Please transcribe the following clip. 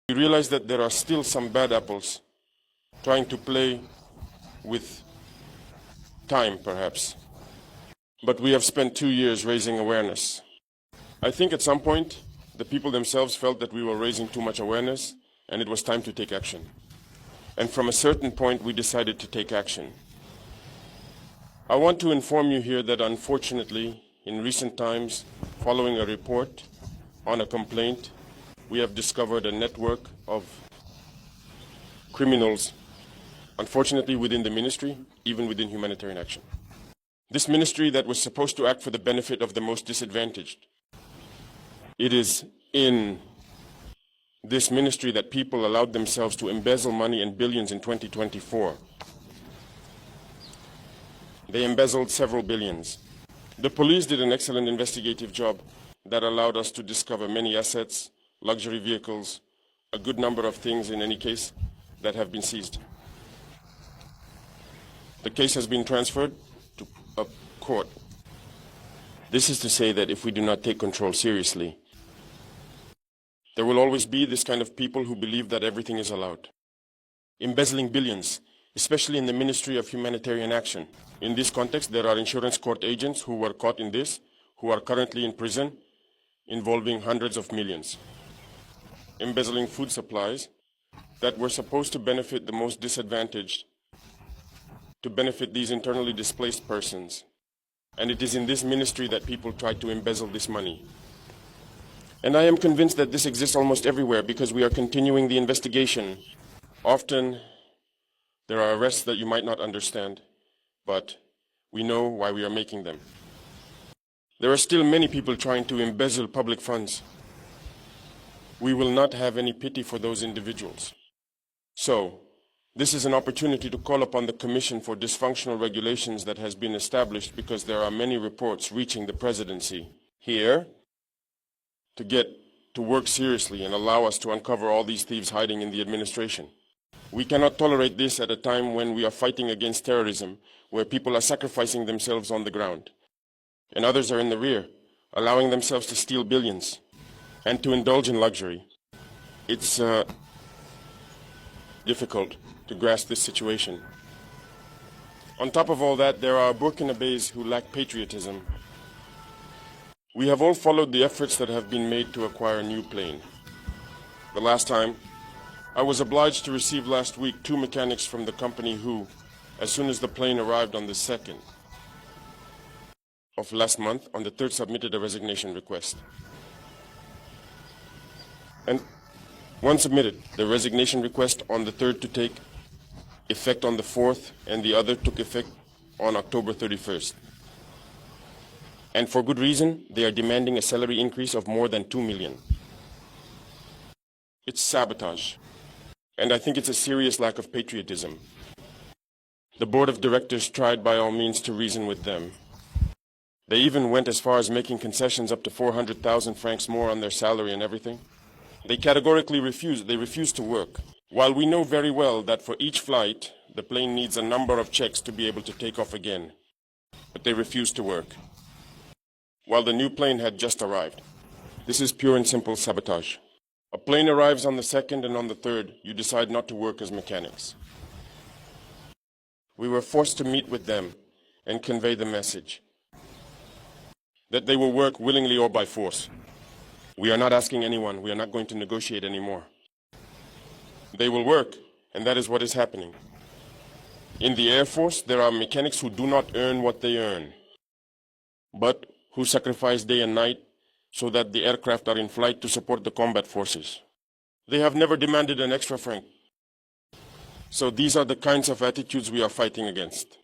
We realize that there are still some bad apples trying to play with time, perhaps. But we have spent 2 years raising awareness. I think at some point, the people themselves felt that we were raising too much awareness, and it was time to take action. And from a certain point, we decided to take action. I want to inform you here that unfortunately, in recent times, following a report on a complaint, we have discovered a network of criminals, unfortunately within the ministry, even within humanitarian action. This ministry that was supposed to act for the benefit of the most disadvantaged. It is in this ministry that people allowed themselves to embezzle money in billions in 2024. They embezzled several billions. The police did an excellent investigative job that allowed us to discover many assets, luxury vehicles, a good number of things in any case that have been seized. The case has been transferred to a court. This is to say that if we do not take control seriously, there will always be this kind of people who believe that everything is allowed. Embezzling billions, especially in the Ministry of Humanitarian Action. In this context, there are insurance court agents who were caught in this, who are currently in prison, involving hundreds of millions. Embezzling food supplies that were supposed to benefit the most disadvantaged, to benefit these internally displaced persons. And it is in this ministry that people try to embezzle this money. And I am convinced that this exists almost everywhere because we are continuing the investigation. Often there are arrests that you might not understand, but we know why we are making them. There are still many people trying to embezzle public funds. We will not have any pity for those individuals. So, this is an opportunity to call upon the Commission for dysfunctional regulations that has been established because there are many reports reaching the presidency here to get to work seriously and allow us to uncover all these thieves hiding in the administration. We cannot tolerate this at a time when we are fighting against terrorism, where people are sacrificing themselves on the ground, and others are in the rear, allowing themselves to steal billions and to indulge in luxury. It's difficult to grasp this situation. On top of all that, there are Burkinabés who lack patriotism. We have all followed the efforts that have been made to acquire a new plane. The last time, I was obliged to receive last week 2 mechanics from the company who, as soon as the plane arrived on the 2nd of last month, on the 3rd submitted a resignation request. And one submitted the resignation request on the 3rd to take effect on the 4th, and the other took effect on October 31st. And for good reason, they are demanding a salary increase of more than 2 million. It's sabotage. And I think it's a serious lack of patriotism. The board of directors tried by all means to reason with them. They even went as far as making concessions up to 400,000 francs more on their salary and everything. They categorically refused. They refused to work. While we know very well that for each flight, the plane needs a number of checks to be able to take off again. But they refused to work, while the new plane had just arrived. This is pure and simple sabotage. A plane arrives on the 2nd, and on the 3rd, you decide not to work as mechanics. We were forced to meet with them and convey the message that they will work willingly or by force. We are not asking anyone. We are not going to negotiate anymore. They will work, and that is what is happening. In the Air Force, there are mechanics who do not earn what they earn, but who sacrifice day and night so that the aircraft are in flight to support the combat forces. They have never demanded an extra franc. So these are the kinds of attitudes we are fighting against.